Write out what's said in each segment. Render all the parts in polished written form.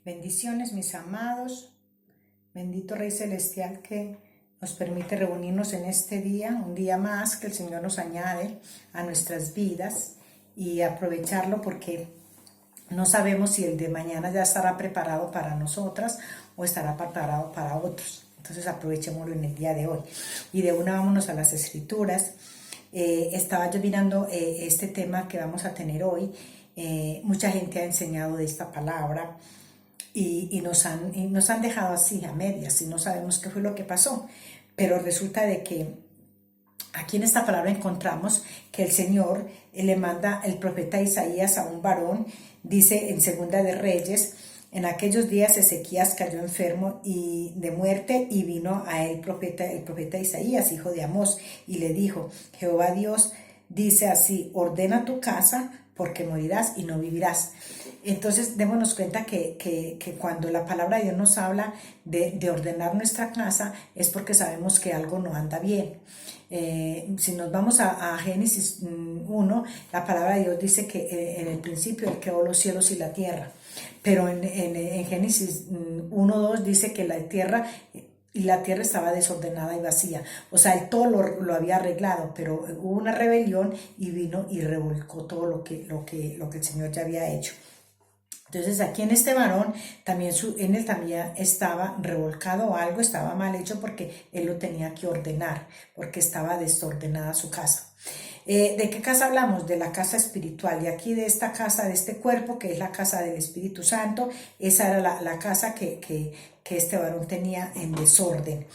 Bendiciones, mis amados. Bendito Rey Celestial que nos permite reunirnos en este día, un día más que el Señor nos añade a nuestras vidas y aprovecharlo porque no sabemos si el de mañana ya estará preparado para nosotras o estará preparado para otros. Entonces aprovechémoslo en el día de hoy. Y de una vámonos a las Escrituras. Estaba yo mirando este tema que vamos a tener hoy. Mucha gente ha enseñado de esta palabra y nos han dejado así a medias y no sabemos qué fue lo que pasó. Pero resulta de que aquí en esta palabra encontramos que el Señor le manda el profeta Isaías a un varón. Dice en Segunda de Reyes: en aquellos días Ezequías cayó enfermo y de muerte, y vino a él el profeta Isaías, hijo de Amós, y le dijo: Jehová Dios dice así: ordena tu casa, porque morirás y no vivirás. Entonces démonos cuenta que cuando la palabra de Dios nos habla de ordenar nuestra casa, es porque sabemos que algo no anda bien. Si nos vamos a Génesis 1, la palabra de Dios dice que en el principio Él creó los cielos y la tierra. Pero en Génesis 1:2 dice que la tierra estaba desordenada y vacía. O sea, Él todo lo había arreglado, pero hubo una rebelión y vino y revolcó todo lo que el Señor ya había hecho. Entonces aquí en este varón también en él también estaba revolcado algo, estaba mal hecho porque él lo tenía que ordenar, porque estaba desordenada su casa. ¿De qué casa hablamos? De la casa espiritual. Y aquí de esta casa, de este cuerpo, que es la casa del Espíritu Santo, esa era la casa que este varón tenía en desorden.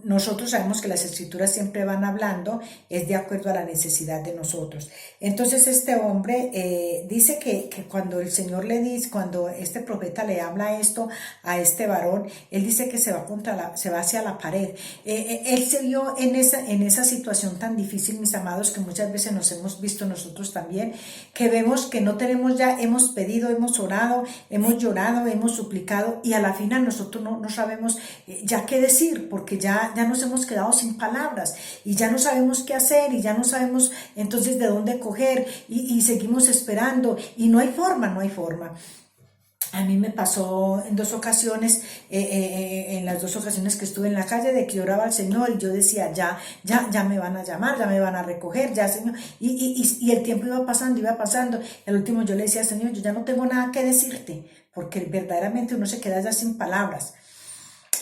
Nosotros sabemos que las escrituras siempre van hablando, es de acuerdo a la necesidad de nosotros. Entonces este hombre dice que cuando el Señor le dice, cuando este profeta le habla esto a este varón, él dice que se va hacia la pared. Él se vio en esa situación tan difícil, mis amados, que muchas veces nos hemos visto nosotros también, que vemos que no tenemos ya, hemos pedido, hemos orado, hemos llorado, hemos suplicado, y a la final nosotros no sabemos ya qué decir, porque ya nos hemos quedado sin palabras y ya no sabemos qué hacer y ya no sabemos entonces de dónde coger, y seguimos esperando y no hay forma. A mí me pasó en dos ocasiones, en las dos ocasiones que estuve en la calle, de que oraba al Señor y yo decía: ya me van a llamar, ya me van a recoger, ya, Señor. Y el tiempo iba pasando. El último yo le decía: Señor, yo ya no tengo nada que decirte, porque verdaderamente uno se queda ya sin palabras.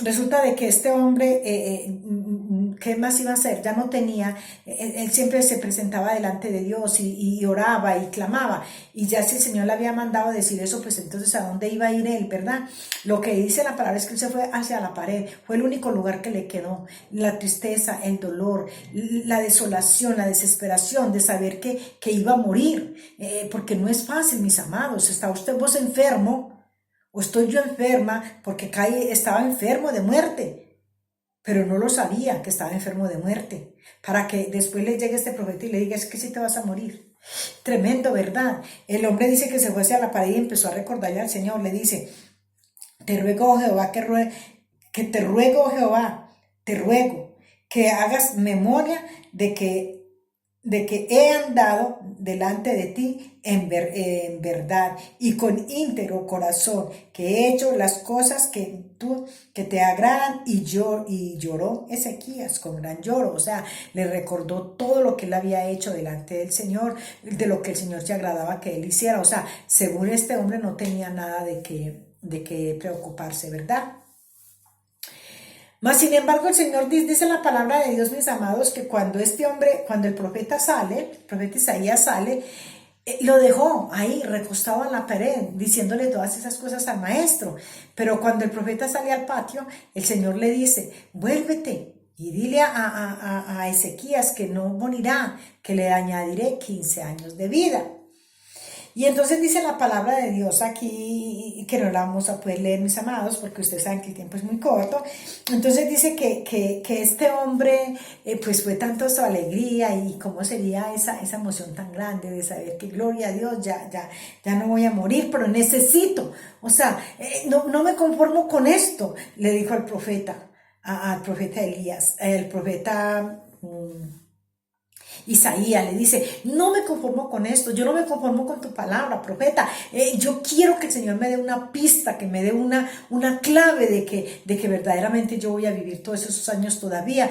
Resulta de que este hombre, ¿qué más iba a hacer? Ya no tenía, él siempre se presentaba delante de Dios y oraba y clamaba, y ya si el Señor le había mandado a decir eso, pues entonces ¿a dónde iba a ir él, verdad? Lo que dice la palabra es que él se fue hacia la pared, fue el único lugar que le quedó. La tristeza, el dolor, la desolación, la desesperación de saber que iba a morir, porque no es fácil, mis amados. ¿Está vos enfermo? ¿O estoy yo enferma? Porque estaba enfermo de muerte, pero no lo sabía que estaba enfermo de muerte, para que después le llegue este profeta y le diga: es que sí te vas a morir. Tremendo, ¿verdad? El hombre dice que se fue hacia la pared y empezó a recordarle al Señor. Le dice: te ruego, oh Jehová, te ruego, Jehová, te ruego que hagas memoria de que he andado delante de ti en verdad y con íntegro corazón, que he hecho las cosas que te agradan. Y lloró Ezequías con gran lloro. O sea, le recordó todo lo que él había hecho delante del Señor, de lo que el Señor se agradaba que él hiciera. O sea, según este hombre no tenía nada de qué preocuparse, ¿verdad? Mas, sin embargo, el Señor dice la palabra de Dios, mis amados, que cuando el profeta Isaías sale, lo dejó ahí recostado en la pared, diciéndole todas esas cosas al maestro. Pero cuando el profeta sale al patio, el Señor le dice: vuélvete y dile a Ezequías que no morirá, que le añadiré 15 años de vida. Y entonces dice la palabra de Dios aquí, que no la vamos a poder leer, mis amados, porque ustedes saben que el tiempo es muy corto. Entonces dice que este hombre, pues fue tanto su alegría, y cómo sería esa emoción tan grande de saber que, gloria a Dios, ya no voy a morir, pero necesito. O sea, no me conformo con esto, le dijo al profeta Elías, el profeta Isaías le dice, no me conformo con esto, yo no me conformo con tu palabra, profeta, yo quiero que el Señor me dé una pista, que me dé una clave de que verdaderamente yo voy a vivir todos esos años todavía,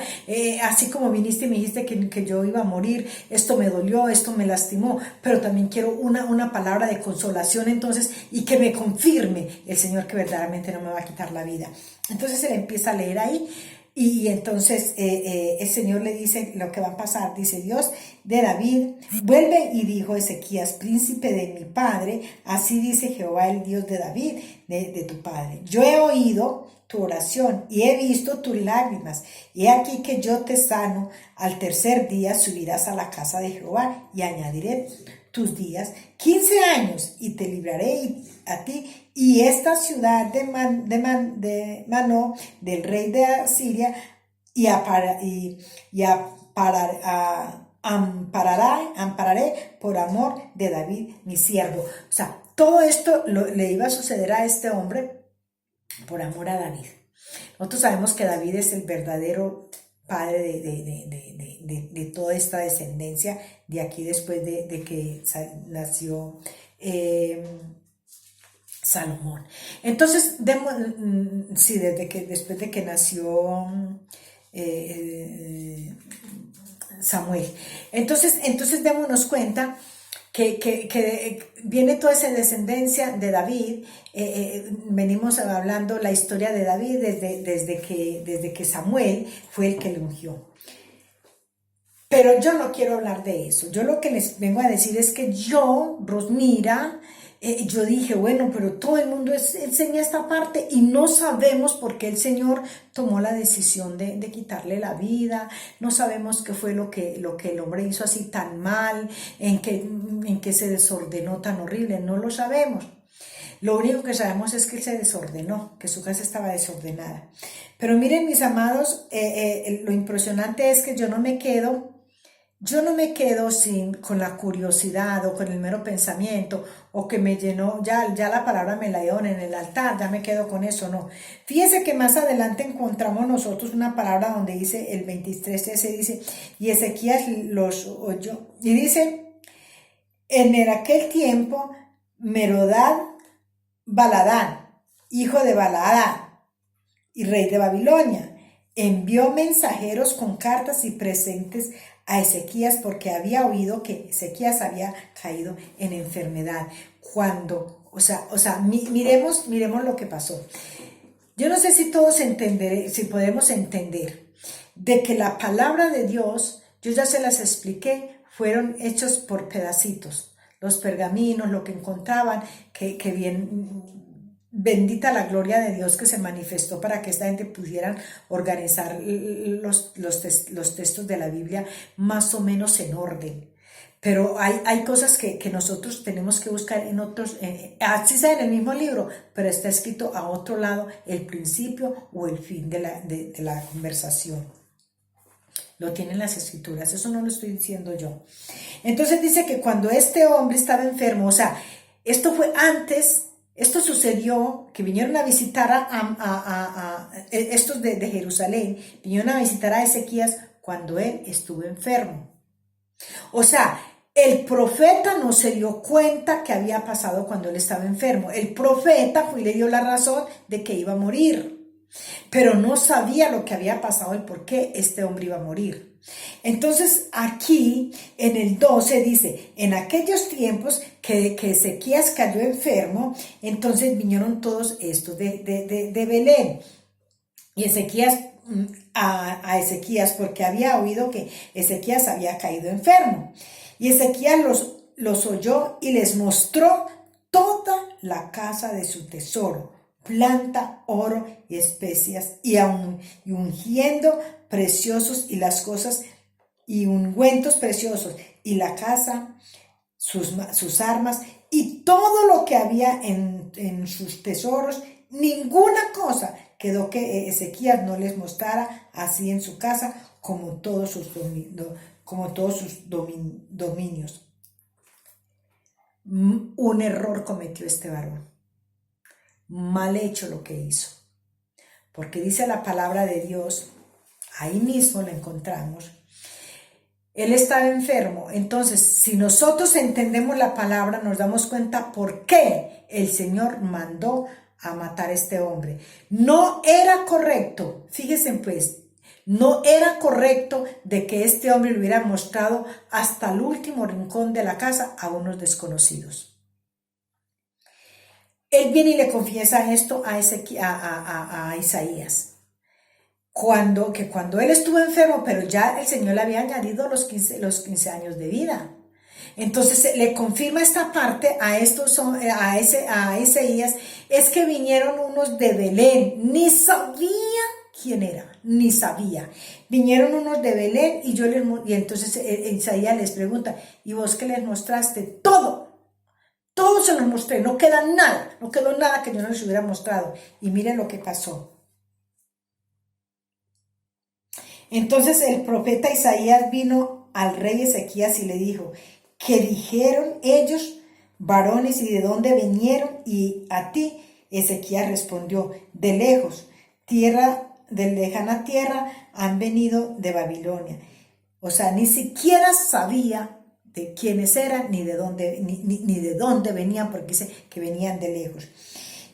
así como viniste y me dijiste que yo iba a morir, esto me dolió, esto me lastimó, pero también quiero una palabra de consolación entonces, y que me confirme el Señor que verdaderamente no me va a quitar la vida. Entonces él empieza a leer ahí. Y entonces el Señor le dice lo que va a pasar. Dice Dios de David, vuelve y dijo Ezequías, príncipe de mi padre, así dice Jehová el Dios de David, de tu padre. Yo he oído tu oración y he visto tus lágrimas. Y he aquí que yo te sano. Al tercer día subirás a la casa de Jehová y añadiré tus días 15 años y te libraré a ti y esta ciudad de Manó, del rey de Asiria, ampararé por amor de David, mi siervo. O sea, todo esto le iba a suceder a este hombre por amor a David. Nosotros sabemos que David es el verdadero padre de toda esta descendencia de aquí después de que nació Salomón. Entonces, sí, después de que nació Samuel. Entonces démonos cuenta que viene toda esa descendencia de David. Venimos hablando la historia de David desde que Samuel fue el que le ungió. Pero yo no quiero hablar de eso. Yo lo que les vengo a decir es que yo, Rosmira, yo dije, bueno, pero todo el mundo enseña esta parte y no sabemos por qué el Señor tomó la decisión de quitarle la vida. No sabemos qué fue lo que el hombre hizo así tan mal, en que se desordenó tan horrible. No lo sabemos. Lo único que sabemos es que él se desordenó, que su casa estaba desordenada. Pero miren, mis amados, lo impresionante es que yo no me quedo con la curiosidad o con el mero pensamiento o que me llenó, ya la palabra me la dieron en el altar, ya me quedo con eso, no. Fíjese que más adelante encontramos nosotros una palabra donde dice el 23, ese dice, y Ezequías los oyó, y dice, en aquel tiempo, Merodad Baladán, hijo de Baladán y rey de Babilonia, envió mensajeros con cartas y presentes a Ezequías porque había oído que Ezequías había caído en enfermedad. Miremos lo que pasó. Yo no sé si si podemos entender de que la palabra de Dios, yo ya se las expliqué, fueron hechos por pedacitos. Los pergaminos, lo que encontraban, que bien, bendita la gloria de Dios que se manifestó para que esta gente pudieran organizar los textos de la Biblia más o menos en orden. Pero hay cosas que nosotros tenemos que buscar en otros, así sea en el mismo libro, pero está escrito a otro lado el principio o el fin de la conversación. Lo tienen las escrituras, eso no lo estoy diciendo yo. Entonces dice que cuando este hombre estaba enfermo, o sea, esto fue antes, esto sucedió, que vinieron a visitar estos de Jerusalén, vinieron a visitar a Ezequías cuando él estuvo enfermo. O sea, el profeta no se dio cuenta que había pasado cuando él estaba enfermo. El profeta fue y le dio la razón de que iba a morir, pero no sabía lo que había pasado, el por qué este hombre iba a morir. Entonces aquí en el 12 dice, en aquellos tiempos que Ezequías cayó enfermo, entonces vinieron todos estos de Belén. Y Ezequías a Ezequías porque había oído que Ezequías había caído enfermo. Y Ezequías los oyó y les mostró toda la casa de su tesoro, planta, oro y especias, y ungiendo preciosos y las cosas, y ungüentos preciosos, y la casa, sus armas, y todo lo que había en sus tesoros, ninguna cosa quedó que Ezequías no les mostrara así en su casa como todos sus dominios. Un error cometió este varón. Mal hecho lo que hizo. Porque dice la palabra de Dios, ahí mismo la encontramos, Él estaba enfermo. Entonces, si nosotros entendemos la palabra, nos damos cuenta por qué el Señor mandó a matar a este hombre. No era correcto, fíjense pues, no era correcto de que este hombre le hubiera mostrado hasta el último rincón de la casa a unos desconocidos. Él viene y le confiesa esto a Isaías. Cuando él estuvo enfermo, pero ya el Señor le había añadido los 15 años de vida. Entonces le confirma esta parte a Isaías, es que vinieron unos de Belén, ni sabía quién era, ni sabía. Vinieron unos de Belén y entonces Isaías les pregunta, ¿y vos qué les mostraste? Todo se los mostré, no queda nada, no quedó nada que yo no les hubiera mostrado. Y miren lo que pasó. Entonces el profeta Isaías vino al rey Ezequías y le dijo, ¿qué dijeron ellos, varones, y de dónde vinieron? Y a ti, Ezequías respondió, de lejos, de lejana tierra, han venido de Babilonia. O sea, ni siquiera sabía de quiénes eran, ni de dónde venían, porque dice que venían de lejos.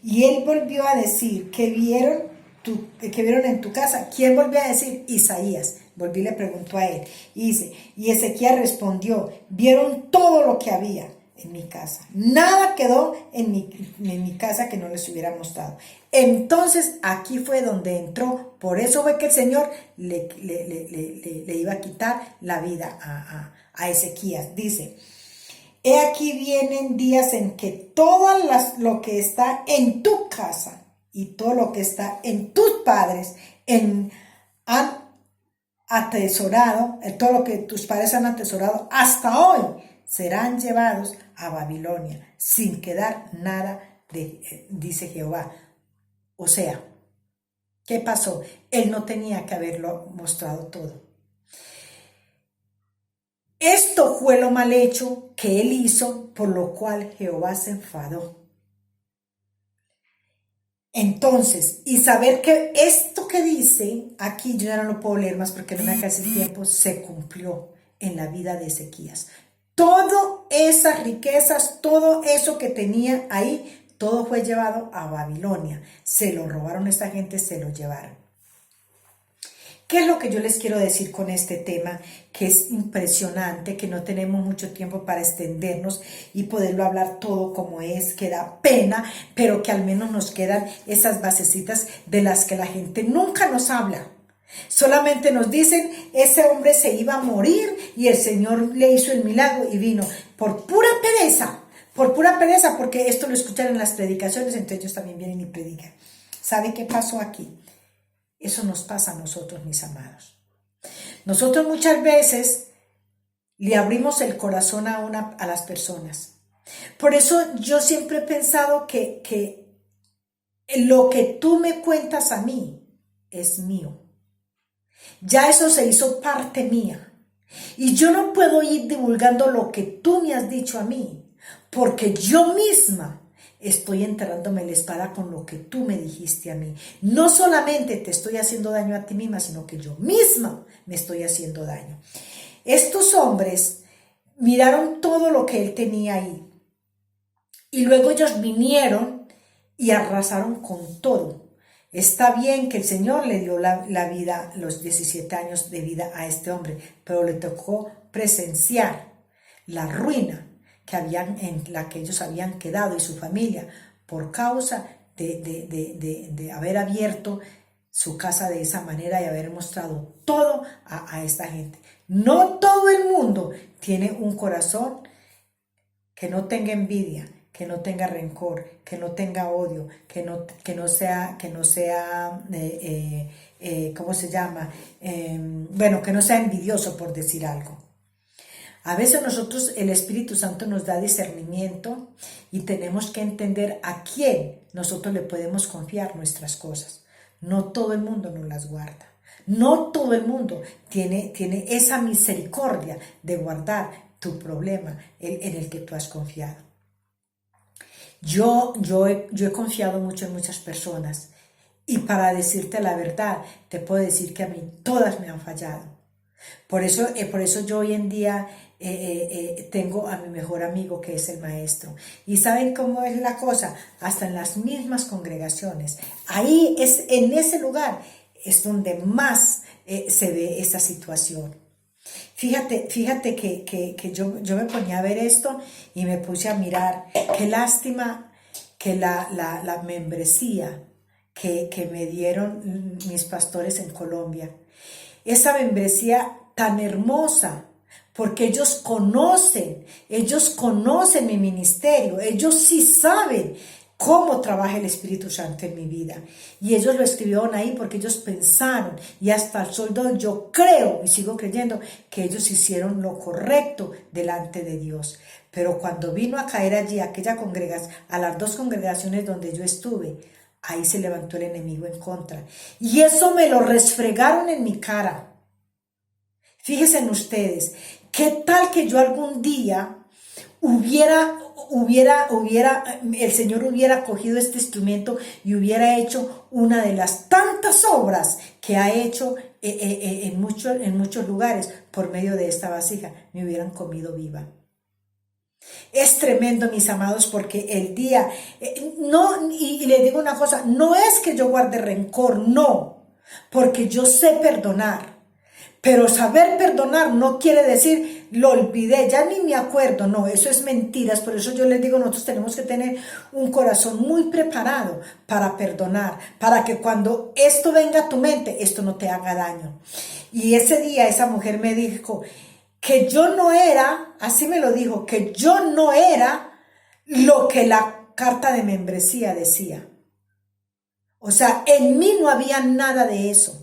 Y él volvió a decir, ¿qué vieron en tu casa? ¿Quién volvió a decir? Isaías. Volví y le preguntó a él. Y dice, y Ezequías respondió, vieron todo lo que había en mi casa. Nada quedó en mi casa que no les hubiera mostrado. Entonces aquí fue donde entró. Por eso fue que el Señor le iba a quitar la vida a Ezequías. Dice, he aquí vienen días en que todo lo que está en tu casa y todo lo que está en tus padres han atesorado, todo lo que tus padres han atesorado hasta hoy, serán llevados a Babilonia, sin quedar nada, dice Jehová. O sea, ¿qué pasó? Él no tenía que haberlo mostrado todo. Esto fue lo mal hecho que él hizo, por lo cual Jehová se enfadó. Entonces, y saber que esto que dice, aquí yo ya no lo puedo leer más porque no me alcanza el tiempo, se cumplió en la vida de Ezequías. Todas esas riquezas, todo eso que tenía ahí, todo fue llevado a Babilonia. Se lo robaron esta gente, se lo llevaron. ¿Qué es lo que yo les quiero decir con este tema? Que es impresionante, que no tenemos mucho tiempo para extendernos y poderlo hablar todo como es, que da pena, pero que al menos nos quedan esas basecitas de las que la gente nunca nos habla. Solamente nos dicen, ese hombre se iba a morir y el Señor le hizo el milagro y vino por pura pereza, porque esto lo escuchan en las predicaciones, entonces ellos también vienen y predican. ¿Sabe qué pasó aquí? Eso nos pasa a nosotros, mis amados. Nosotros muchas veces le abrimos el corazón a las personas. Por eso yo siempre he pensado que lo que tú me cuentas a mí es mío. Ya eso se hizo parte mía. Y yo no puedo ir divulgando lo que tú me has dicho a mí, porque yo misma estoy enterrándome la espada con lo que tú me dijiste a mí. No solamente te estoy haciendo daño a ti misma, sino que yo misma me estoy haciendo daño. Estos hombres miraron todo lo que él tenía ahí. Y luego ellos vinieron y arrasaron con todo. Está bien que el Señor le dio la vida, los 17 años de vida a este hombre, pero le tocó presenciar la ruina en la que ellos habían quedado y su familia por causa de haber abierto su casa de esa manera y haber mostrado todo a esta gente. No todo el mundo tiene un corazón que no tenga envidia, que no tenga rencor, que no tenga odio, que no sea, ¿cómo se llama? Que no sea envidioso, por decir algo. A veces nosotros, el Espíritu Santo nos da discernimiento y tenemos que entender a quién nosotros le podemos confiar nuestras cosas. No todo el mundo nos las guarda. No todo el mundo tiene esa misericordia de guardar tu problema en el que tú has confiado. Yo he confiado mucho en muchas personas y para decirte la verdad, te puedo decir que a mí todas me han fallado. Por eso yo hoy en día tengo a mi mejor amigo que es el maestro. ¿Y saben cómo es la cosa? Hasta en las mismas congregaciones. Ahí es, en ese lugar es donde más se ve esta situación. Fíjate que yo me ponía a ver esto y me puse a mirar. Qué lástima que la membresía que me dieron mis pastores en Colombia, esa membresía tan hermosa, porque ellos conocen mi ministerio, ellos sí saben cómo trabaja el Espíritu Santo en mi vida. Y ellos lo escribieron ahí porque ellos pensaron, y hasta el sol de hoy yo creo y sigo creyendo que ellos hicieron lo correcto delante de Dios. Pero cuando vino a caer allí aquella congregación, a las dos congregaciones donde yo estuve, ahí se levantó el enemigo en contra. Y eso me lo resfregaron en mi cara. Fíjense en ustedes, ¿qué tal que yo algún día el Señor hubiera cogido este instrumento y hubiera hecho una de las tantas obras que ha hecho en muchos lugares por medio de esta vasija? Me hubieran comido viva. Es tremendo, mis amados, porque el día, no, y le digo una cosa, no es que yo guarde rencor, no, porque yo sé perdonar. Pero saber perdonar no quiere decir lo olvidé, ya ni me acuerdo, no, eso es mentiras. Por eso yo les digo, nosotros tenemos que tener un corazón muy preparado para perdonar, para que cuando esto venga a tu mente, esto no te haga daño. Y ese día esa mujer me dijo que yo no era, así me lo dijo, que yo no era lo que la carta de membresía decía. O sea, en mí no había nada de eso.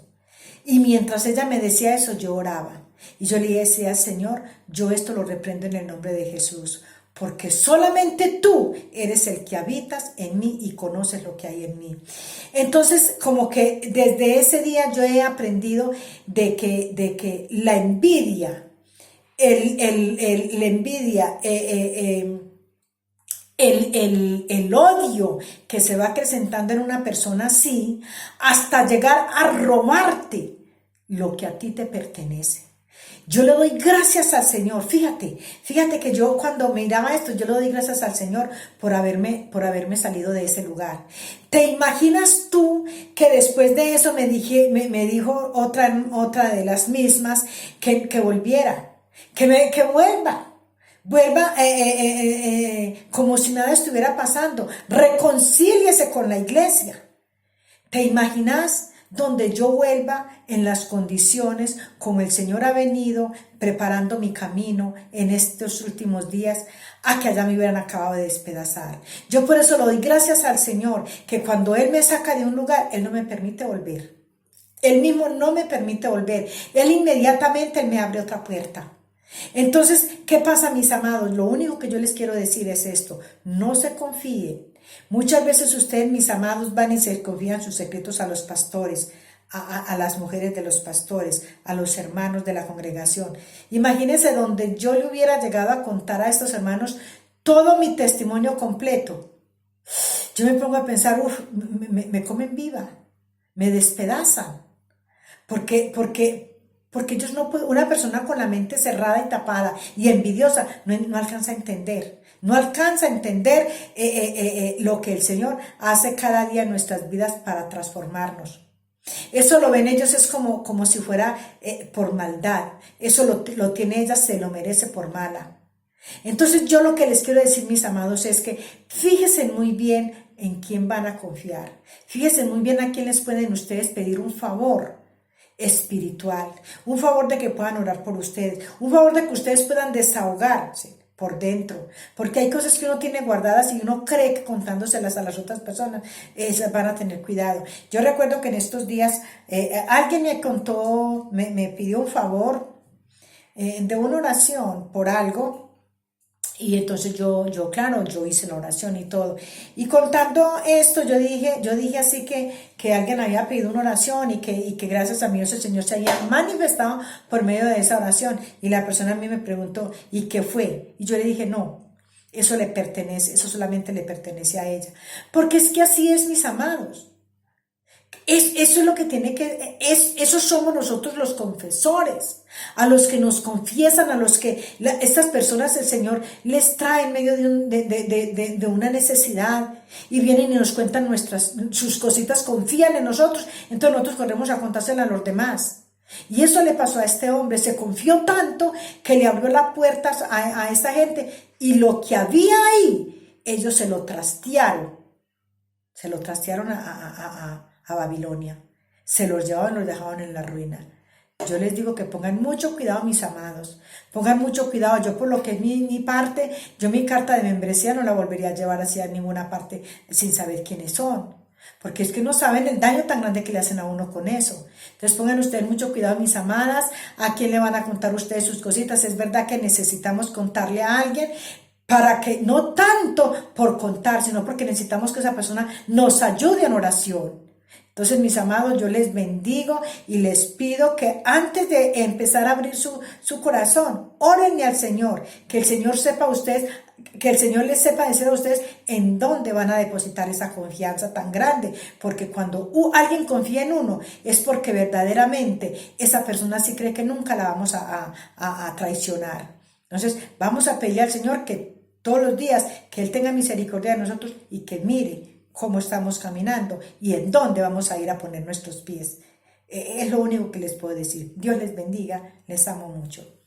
Y mientras ella me decía eso, yo oraba. Y yo le decía, Señor, yo esto lo reprendo en el nombre de Jesús, porque solamente tú eres el que habitas en mí y conoces lo que hay en mí. Entonces, como que desde ese día yo he aprendido de que la envidia, la envidia, el odio que se va acrecentando en una persona así, hasta llegar a robarte lo que a ti te pertenece. Yo le doy gracias al Señor. Fíjate que yo cuando miraba esto, yo le doy gracias al Señor por haberme salido de ese lugar. ¿Te imaginas tú que después de eso me dijo otra de las mismas que volviera, que vuelva como si nada estuviera pasando, reconcíliese con la iglesia? ¿Te imaginas donde yo vuelva en las condiciones como el Señor ha venido preparando mi camino en estos últimos días, a que allá me hubieran acabado de despedazar? Yo por eso le doy gracias al Señor, que cuando Él me saca de un lugar, Él no me permite volver. Él mismo no me permite volver. Él inmediatamente me abre otra puerta. Entonces, ¿qué pasa, mis amados? Lo único que yo les quiero decir es esto: no se confíen. Muchas veces ustedes, mis amados, van y se confían sus secretos a los pastores, a las mujeres de los pastores, a los hermanos de la congregación. Imagínense donde yo le hubiera llegado a contar a estos hermanos todo mi testimonio completo. Yo me pongo a pensar, me comen viva, me despedazan, porque ellos no pueden. Una persona con la mente cerrada y tapada y envidiosa no alcanza a entender. No alcanza a entender lo que el Señor hace cada día en nuestras vidas para transformarnos. Eso lo ven ellos, es como si fuera por maldad. Eso lo tiene ella, se lo merece por mala. Entonces yo lo que les quiero decir, mis amados, es que fíjense muy bien en quién van a confiar. Fíjense muy bien a quién les pueden ustedes pedir un favor espiritual, un favor de que puedan orar por ustedes, un favor de que ustedes puedan desahogarse por dentro, porque hay cosas que uno tiene guardadas y uno cree que contándoselas a las otras personas van a tener cuidado. Yo recuerdo que en estos días alguien me contó, me pidió un favor de una oración por algo. Y entonces claro, yo hice la oración y todo. Y contando esto, yo dije así que alguien había pedido una oración y que gracias a mí el Señor se había manifestado por medio de esa oración. Y la persona a mí me preguntó, ¿y qué fue? Y yo le dije, no, eso le pertenece, eso solamente le pertenece a ella. Porque es que así es, mis amados. Eso es lo que tiene que, esos somos nosotros los confesores, a los que nos confiesan, a los que estas personas el Señor les trae en medio de una necesidad y vienen y nos cuentan sus cositas, confían en nosotros, entonces nosotros corremos a contársela a los demás. Y eso le pasó a este hombre, se confió tanto que le abrió las puertas a esta gente y lo que había ahí, ellos se lo trastearon a Babilonia, se los llevaban, los dejaban en la ruina. Yo les digo que pongan mucho cuidado, mis amados, pongan mucho cuidado. Yo por lo que es mi parte, yo mi carta de membresía no la volvería a llevar hacia ninguna parte sin saber quiénes son, porque es que no saben el daño tan grande que le hacen a uno con eso. Entonces pongan ustedes mucho cuidado, mis amadas, a quién le van a contar ustedes sus cositas. Es verdad que necesitamos contarle a alguien, para que no tanto por contar, sino porque necesitamos que esa persona nos ayude en oración. Entonces, mis amados, yo les bendigo y les pido que antes de empezar a abrir su corazón, órenle al Señor, que el Señor sepa a ustedes, que el Señor les sepa decir a ustedes en dónde van a depositar esa confianza tan grande, porque cuando alguien confía en uno, es porque verdaderamente esa persona sí cree que nunca la vamos a traicionar. Entonces, vamos a pedirle al Señor que todos los días, que Él tenga misericordia de nosotros y que mire cómo estamos caminando y en dónde vamos a ir a poner nuestros pies. Es lo único que les puedo decir. Dios les bendiga, les amo mucho.